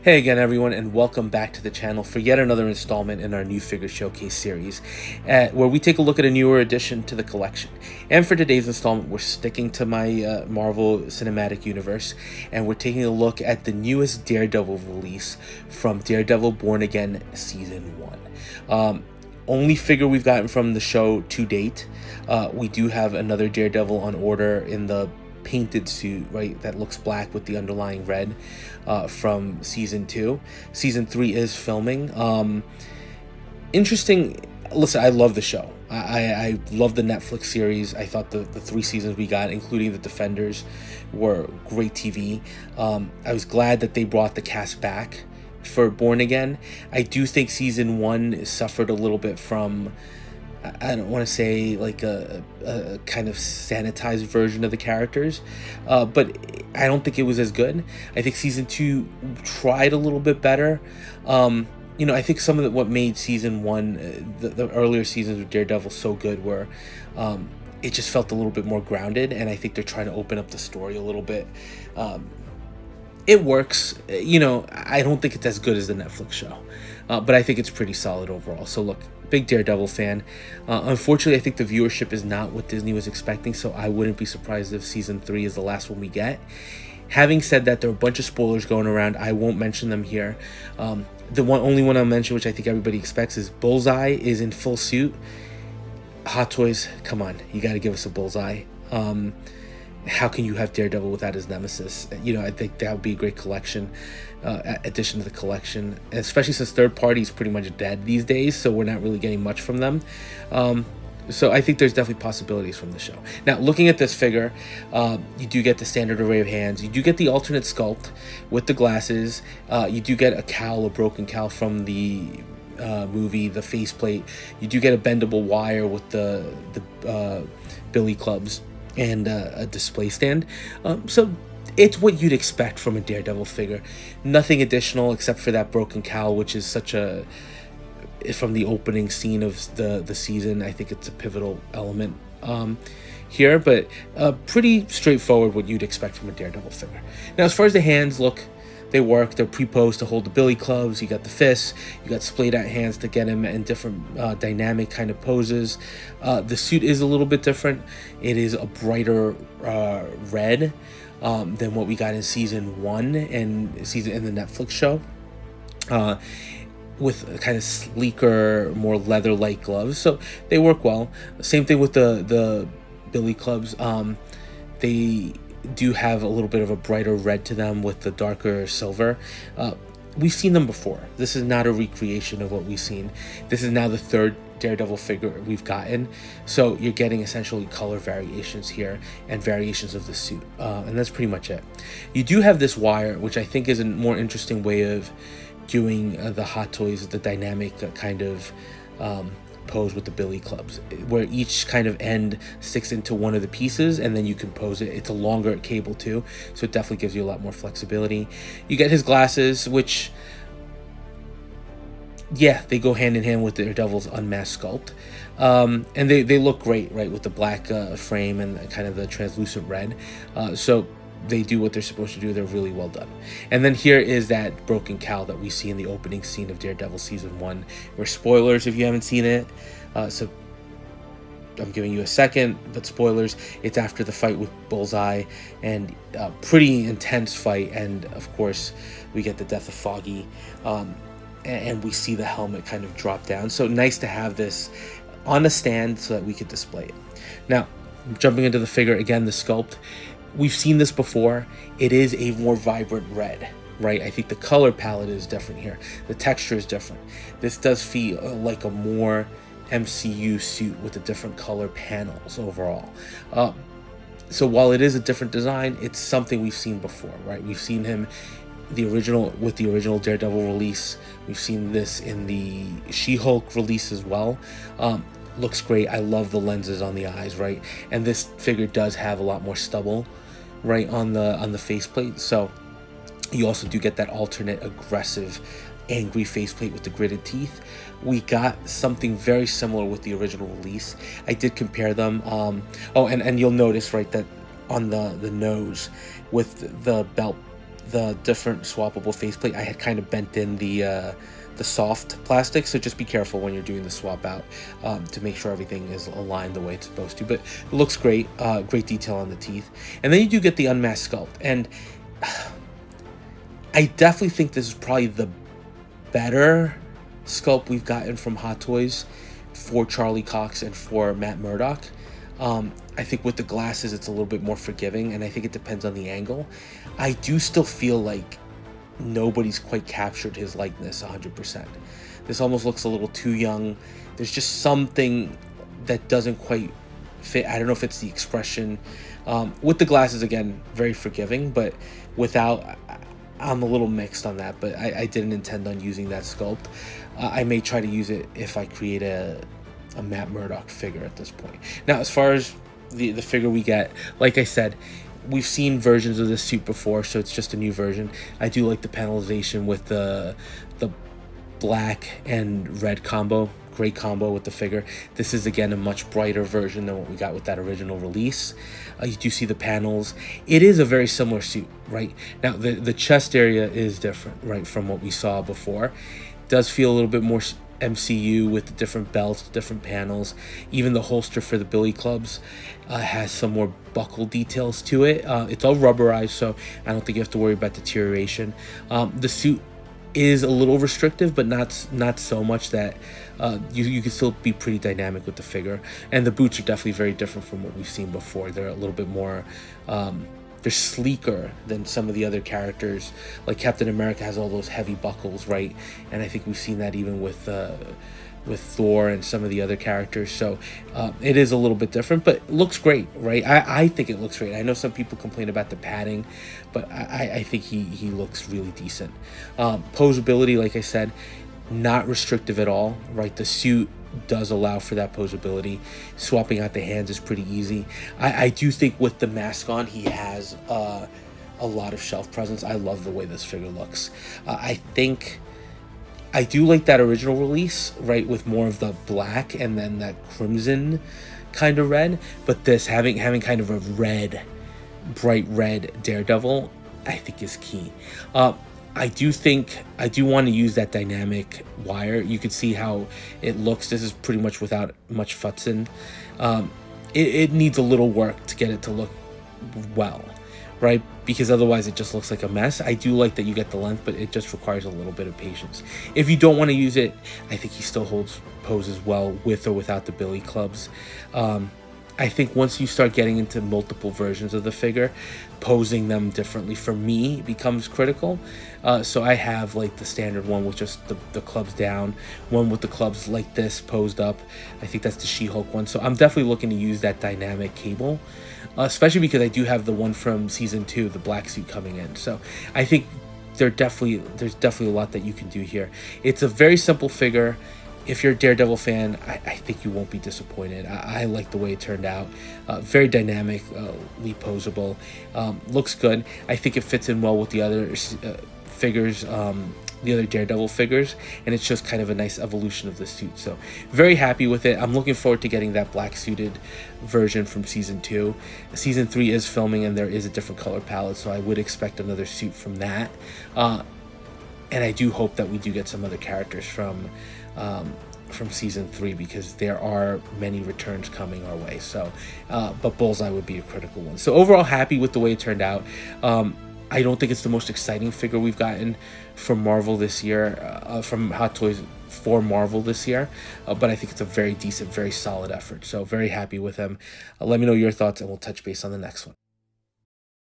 Hey again, everyone, and welcome back to the channel for yet another installment in our new figure showcase series, where we take a look at a newer addition to the collection. And for today's installment, we're sticking to my Marvel Cinematic Universe, and we're taking a look at the newest Daredevil release from Daredevil Born Again Season 1. Only figure we've gotten from the show to date. We do have another Daredevil on order in the painted suit, right, that looks black with the underlying red from season 2. Season 3 is filming. Interesting. Listen, I love the show. I love the Netflix series. I thought the 3 seasons we got, including the Defenders, were great TV. I was glad that they brought the cast back for Born Again. I do think season 1 suffered a little bit from, I don't want to say like a kind of sanitized version of the characters, but I don't think it was as good. I think season 2 tried a little bit better. I think some of what made season 1, the earlier seasons of Daredevil so good were it just felt a little bit more grounded, and I think they're trying to open up the story a little bit. It works. I don't think it's as good as the Netflix show, but I think it's pretty solid overall. So look, big Daredevil fan. Unfortunately, I think the viewership is not what Disney was expecting, so I wouldn't be surprised if season 3 is the last one we get. Having said that, there are a bunch of spoilers going around. I won't mention them here. The only one I'll mention, which I think everybody expects, is Bullseye is in full suit. Hot Toys, come on, you got to give us a Bullseye. How can you have Daredevil without his nemesis? I think that would be a great collection, addition to the collection, especially since third party is pretty much dead these days, so we're not really getting much from them. So I think there's definitely possibilities from the show. Now, looking at this figure, you do get the standard array of hands. You do get the alternate sculpt with the glasses. You do get a cowl, a broken cowl from the movie, the faceplate. You do get a bendable wire with the billy clubs and a display stand. So it's what you'd expect from a Daredevil figure. Nothing additional except for that broken cowl, which is such a, from the opening scene of the season, I think it's a pivotal element here, but pretty straightforward what you'd expect from a Daredevil figure. Now, as far as the hands look, they work. They're pre-posed to hold the billy clubs. You got the fists. You got splayed out hands to get him in different dynamic kind of poses. The suit is a little bit different. It is a brighter red than what we got in season 1 and in the Netflix show. With kind of sleeker, more leather-like gloves, so they work well. Same thing with the billy clubs. They do have a little bit of a brighter red to them with the darker silver. We've seen them before. This is not a recreation of what we've seen. This is now the 3rd Daredevil figure we've gotten, so you're getting essentially color variations here and variations of the suit, and that's pretty much it. You do have this wire, which I think is a more interesting way of doing the Hot Toys, the dynamic kind of pose with the billy clubs, where each kind of end sticks into one of the pieces and then you can pose it. It's a longer cable too, so it definitely gives you a lot more flexibility. You get his glasses, which, yeah, they go hand in hand with Daredevil's unmasked sculpt, and they look great, right, with the black frame and kind of the translucent red. So they do what they're supposed to do. They're really well done. And then here is that broken cowl that we see in the opening scene of Daredevil season 1. We're spoilers if you haven't seen it, so I'm giving you a second, but spoilers. It's after the fight with Bullseye, and a pretty intense fight, and of course we get the death of Foggy, and we see the helmet kind of drop down. So nice to have this on a stand so that we could display it. Now, jumping into the figure again, the sculpt. We've seen this before. It is a more vibrant red, right? I think the color palette is different here. The texture is different. This does feel like a more MCU suit with the different color panels overall. So while it is a different design, it's something we've seen before, right? We've seen him with the original Daredevil release. We've seen this in the She-Hulk release as well. Looks great. I love the lenses on the eyes, right? And this figure does have a lot more stubble, right, on the faceplate. So you also do get that alternate aggressive, angry faceplate with the gritted teeth. We got something very similar with the original release. I did compare them. And you'll notice, right, that on the nose with the belt the different swappable faceplate, I had kind of bent in the soft plastic, so just be careful when you're doing the swap out, to make sure everything is aligned the way it's supposed to. But it looks great, great detail on the teeth. And then you do get the unmasked sculpt, and I definitely think this is probably the better sculpt we've gotten from Hot Toys for Charlie Cox and for Matt Murdock. I think with the glasses, it's a little bit more forgiving, and I think it depends on the angle. I do still feel like nobody's quite captured his likeness 100%. This almost looks a little too young. There's just something that doesn't quite fit. I don't know if it's the expression. With the glasses, again, very forgiving, but without, I'm a little mixed on that, but I didn't intend on using that sculpt. I may try to use it if I create a Matt Murdock figure at this point. Now, as far as the figure we get, like I said, we've seen versions of this suit before, so it's just a new version. I do like the panelization with the black and red combo, great combo with the figure. This is, again, a much brighter version than what we got with that original release. You do see the panels. It is a very similar suit, right? Now, the chest area is different, right, from what we saw before. It does feel a little bit more MCU with the different belts, different panels. Even the holster for the billy clubs has some more buckle details to it. It's all rubberized, so I don't think you have to worry about deterioration. The suit is a little restrictive, but not so much that you can still be pretty dynamic with the figure. And the boots are definitely very different from what we've seen before. They're a little bit more they're sleeker than some of the other characters. Like Captain America has all those heavy buckles, right? And I think we've seen that even with Thor and some of the other characters. So it is a little bit different, but it looks great, right? I think it looks great. I know some people complain about the padding, but I think he looks really decent. Posability, like I said, not restrictive at all, right? The suit does allow for that posability. Swapping out the hands is pretty easy. I do think with the mask on, he has a lot of shelf presence. I love the way this figure looks. I think I do like that original release, right, with more of the black and then that crimson kind of red. But this having kind of a red, bright red Daredevil, I think is key. I do want to use that dynamic wire. You can see how it looks. This is pretty much without much futzing. It needs a little work to get it to look well, right? Because otherwise it just looks like a mess. I do like that you get the length, but it just requires a little bit of patience. If you don't want to use it, I think he still poses well with or without the billy clubs. I think once you start getting into multiple versions of the figure, posing them differently for me becomes critical. So I have like the standard one with just the clubs down, one with the clubs like this posed up. I think that's the She-Hulk one. So I'm definitely looking to use that dynamic cable, especially because I do have the one from season 2, the black suit, coming in. So I think there's definitely a lot that you can do here. It's a very simple figure. If you're a Daredevil fan, I think you won't be disappointed. I like the way it turned out. Very dynamically posable. Looks good. I think it fits in well with the other figures, the other Daredevil figures, and it's just kind of a nice evolution of the suit. So very happy with it. I'm looking forward to getting that black suited version from season 2. Season 3 is filming, and there is a different color palette, so I would expect another suit from that. And I do hope that we do get some other characters from season 3, because there are many returns coming our way. So, but Bullseye would be a critical one. So overall, happy with the way it turned out. I don't think it's the most exciting figure we've gotten from Marvel this year, from Hot Toys for Marvel this year, but I think it's a very decent, very solid effort. So very happy with him. Let me know your thoughts, and we'll touch base on the next one.